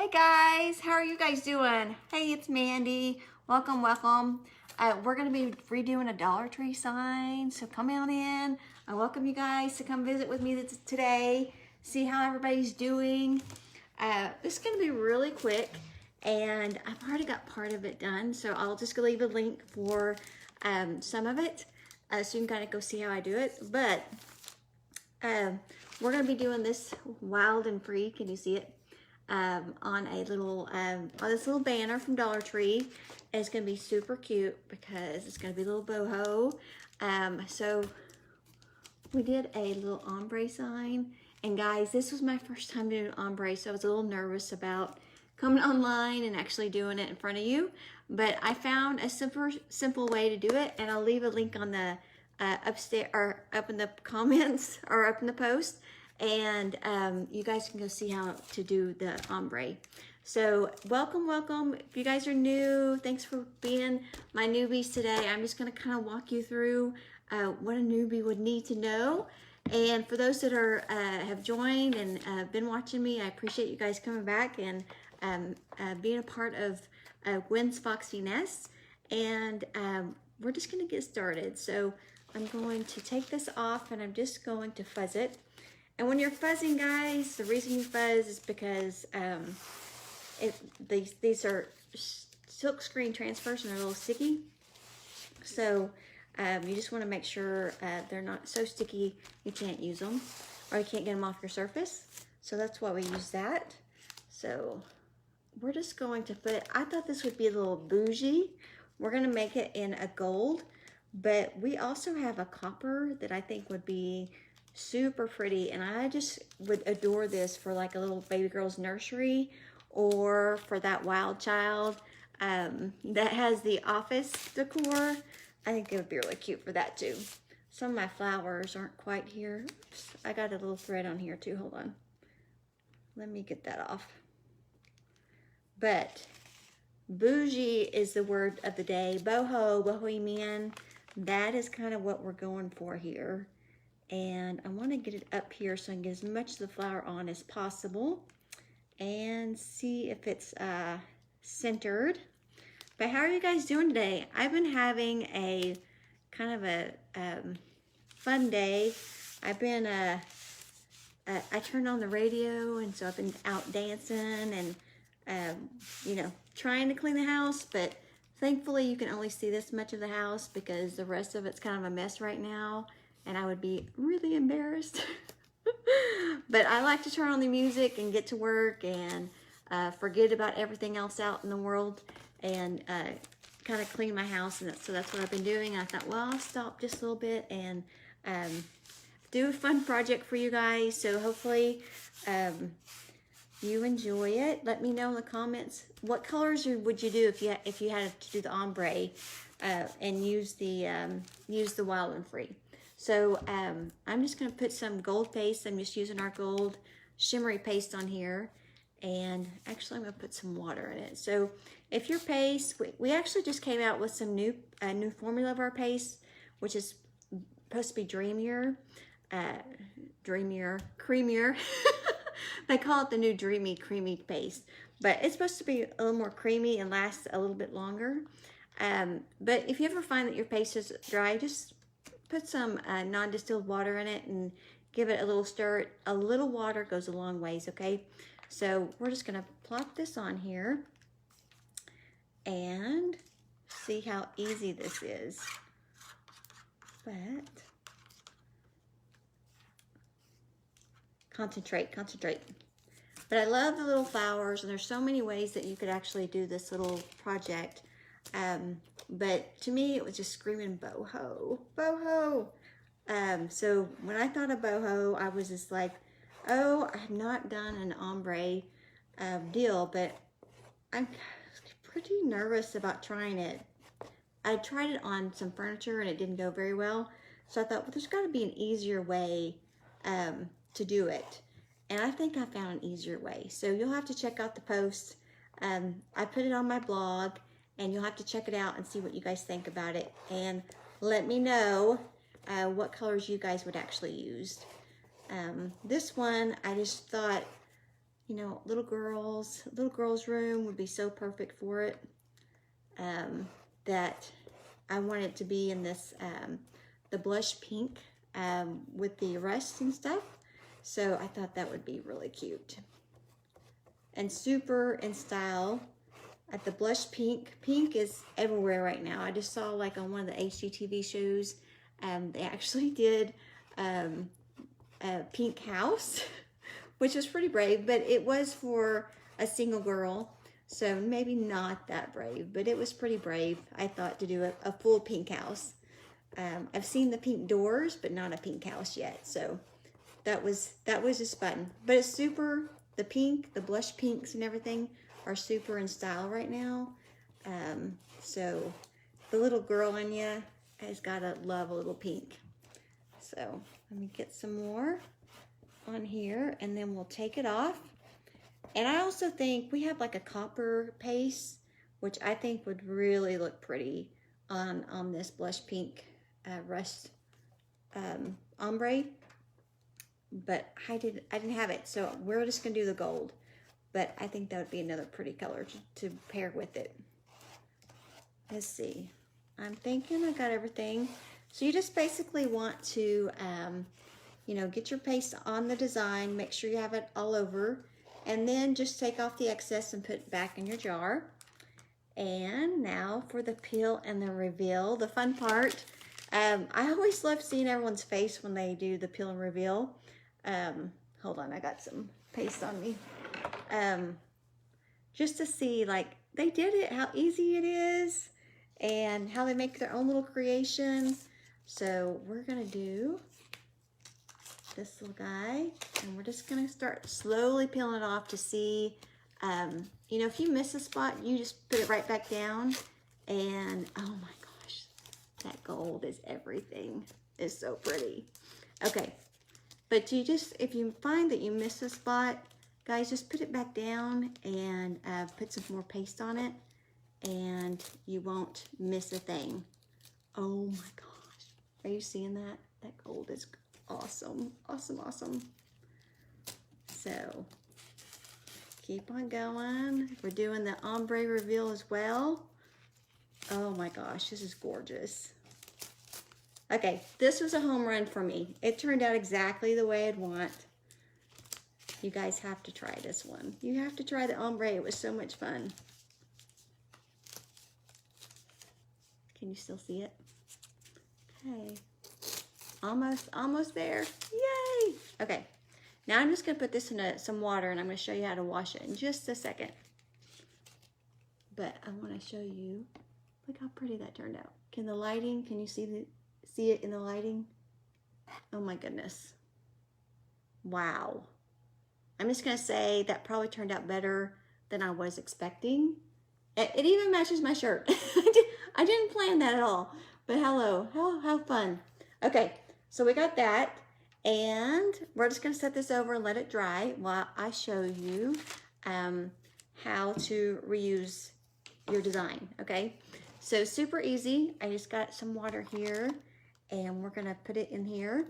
Hey guys, how are you guys doing? Hey, it's Mandy. Welcome, welcome. We're going to be redoing a Dollar Tree sign, so come on in. I welcome you guys to come visit with me today, see how everybody's doing. This is going to be really quick, and I've already got part of it done, so I'll just leave a link for some of it, so you can kind of go see how I do it. But we're going to be doing this wild and free. Can you see it? On a little on this little banner from Dollar Tree. And it's gonna be super cute because it's gonna be a little boho. So we did a little ombre sign, and guys, this was my first time doing ombre, so I was a little nervous about coming online and actually doing it in front of you, but I found a simple way to do it, and I'll leave a link on the upstairs or up in the comments or up in the post. And you guys can go see how to do the ombre. So welcome, welcome. If you guys are new, thanks for being my newbies today. I'm just gonna kind of walk you through what a newbie would need to know. And for those that are have joined and been watching me, I appreciate you guys coming back and being a part of Gwen's Foxy Nest. And we're just gonna get started. So I'm going to take this off, and I'm just going to fuzz it. And when you're fuzzing, guys, the reason you fuzz is because these are silk screen transfers, and they're a little sticky. So you just want to make sure they're not so sticky you can't use them, or you can't get them off your surface. So that's why we use that. So we're just going to put, I thought this would be a little bougie. We're going to make it in a gold, but we also have a copper that I think would be super pretty, and I just would adore this for like a little baby girl's nursery, or for that wild child that has the office decor. I think it would be really cute for that too. Some of my flowers aren't quite here. Oops, I got a little thread on here too. Hold on, let me get that off. But bougie is the word of the day. Boho, bohemian, that is kind of what we're going for here. And I want to get it up here so I can get as much of the flower on as possible and see if it's centered. But how are you guys doing today? I've been having a kind of a fun day. I've been, I turned on the radio, and so I've been out dancing and, you know, trying to clean the house, but thankfully you can only see this much of the house because the rest of it's kind of a mess right now. And I would be really embarrassed. But I like to turn on the music and get to work and forget about everything else out in the world and kind of clean my house. And so that's what I've been doing. And I thought, well, I'll stop just a little bit and do a fun project for you guys. So hopefully you enjoy it. Let me know in the comments, what colors would you do if you had to do the ombre and use the wild and free. So I'm just going to put some gold paste. I'm just using our gold shimmery paste on here. And actually, I'm going to put some water in it. So if your paste, we actually just came out with some new formula of our paste, which is supposed to be creamier. They call it the new Dreamy Creamy Paste. But it's supposed to be a little more creamy and last a little bit longer. But if you ever find that your paste is dry, just put some non-distilled water in it and give it a little stir. A little water goes a long ways, okay? So we're just gonna plop this on here and see how easy this is. But concentrate. But I love the little flowers, and there's so many ways that you could actually do this little project. But to me, it was just screaming boho, boho. So when I thought of boho, I was just like, oh, I have not done an ombre deal, but I'm pretty nervous about trying it. I tried it on some furniture and it didn't go very well. So I thought, well, there's got to be an easier way to do it. And I think I found an easier way. So you'll have to check out the post. I put it on my blog, and you'll have to check it out and see what you guys think about it. And let me know what colors you guys would actually use. This one, I just thought, you know, little girls' room would be so perfect for it. That I want it to be in this, the blush pink with the rust and stuff. So I thought that would be really cute. And super in style. At the blush pink. Pink is everywhere right now. I just saw like on one of the HGTV shows, they actually did a pink house, which was pretty brave, but it was for a single girl. So maybe not that brave, but it was pretty brave, I thought, to do a full pink house. I've seen the pink doors, but not a pink house yet. So that was just fun. But it's super, the pink, the blush pinks and everything are super in style right now. So the little girl in you has got to love a little pink. So let me get some more on here and then we'll take it off. And I also think we have like a copper paste, which I think would really look pretty on this blush pink rust ombre. But I didn't have it, so we're just gonna do the gold. But I think that would be another pretty color to pair with it. Let's see. I'm thinking I got everything. So you just basically want to, you know, get your paste on the design, make sure you have it all over, and then just take off the excess and put it back in your jar. And now for the peel and the reveal, the fun part. I always love seeing everyone's face when they do the peel and reveal. Hold on, I got some paste on me. Just to see, like, they did it, how easy it is, and how they make their own little creation. So we're gonna do this little guy, and we're just gonna start slowly peeling it off to see, you know, if you miss a spot, you just put it right back down, and oh my gosh, that gold is everything. It's so pretty. Okay, but you just, if you find that you miss a spot, guys, just put it back down and put some more paste on it, and you won't miss a thing. Oh my gosh, are you seeing that? That gold is awesome, awesome, awesome. So keep on going. We're doing the Ombre Reveal as well. Oh my gosh, this is gorgeous. Okay, this was a home run for me. It turned out exactly the way I'd want. You guys have to try this one. You have to try the ombre. It was so much fun. Can you still see it? Okay. Almost there. Yay! Okay. Now I'm just going to put this in some water and I'm going to show you how to wash it in just a second. But I want to show you, look how pretty that turned out. Can you see it in the lighting? Oh my goodness. Wow. I'm just going to say that probably turned out better than I was expecting. It even matches my shirt. I didn't plan that at all. But hello, how fun. Okay, so we got that. And we're just going to set this over and let it dry while I show you how to reuse your design, okay? So super easy. I just got some water here and we're going to put it in here.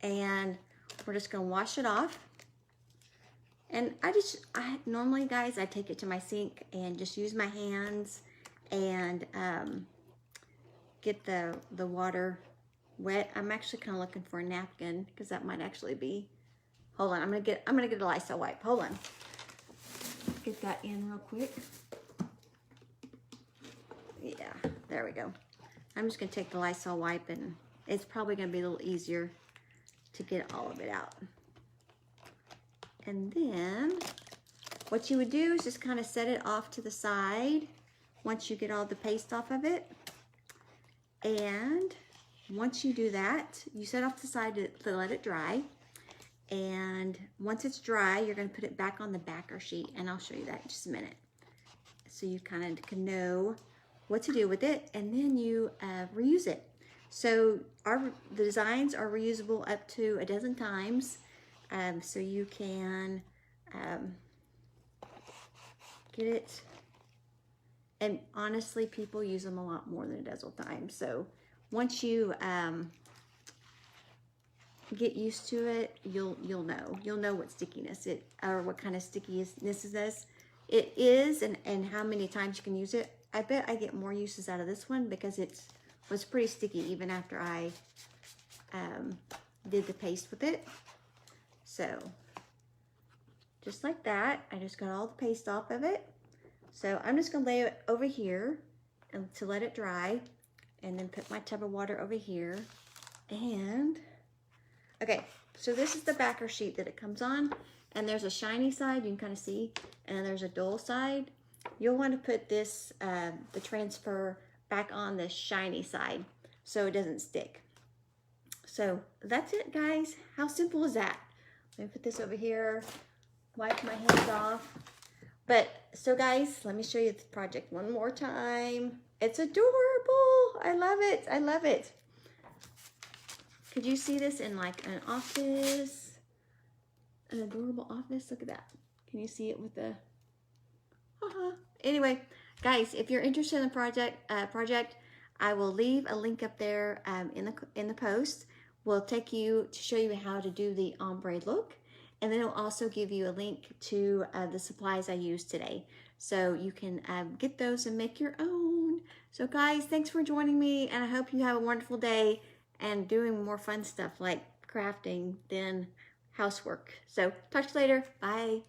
And we're just going to wash it off. And I normally, guys, I take it to my sink and just use my hands and get the water wet. I'm actually kind of looking for a napkin because that might actually be. Hold on, I'm gonna get a Lysol wipe. Hold on. Get that in real quick. Yeah, there we go. I'm just gonna take the Lysol wipe and it's probably gonna be a little easier to get all of it out. And then what you would do is just kind of set it off to the side once you get all the paste off of it. And once you do that, you set off to the side to let it dry. And once it's dry, you're going to put it back on the backer sheet. And I'll show you that in just a minute. So you kind of can know what to do with it. And then you reuse it. So the designs are reusable up to a dozen times. So you can get it, and honestly, people use them a lot more than a dozen times. So once you get used to it, you'll know what stickiness it, or what kind of stickiness it is, and how many times you can use it. I bet I get more uses out of this one because it was pretty sticky even after I did the paste with it. So just like that, I just got all the paste off of it. So I'm just gonna lay it over here and to let it dry, and then put my tub of water over here. And okay, so this is the backer sheet that it comes on, and there's a shiny side you can kind of see, and then there's a dull side. You'll want to put this the transfer back on the shiny side so it doesn't stick. So that's it, guys. How simple is that? Let me put this over here, wipe my hands off. But so guys, let me show you the project one more time. It's adorable. I love it. I love it. Could you see this in like an office? An adorable office. Look at that. Can you see it with the Anyway, guys, if you're interested in the project, I will leave a link up there in the post. We'll take you to show you how to do the ombre look, and then it'll also give you a link to the supplies I used today, so you can get those and make your own. So guys, thanks for joining me, and I hope you have a wonderful day and doing more fun stuff like crafting than housework. So talk to you later. Bye.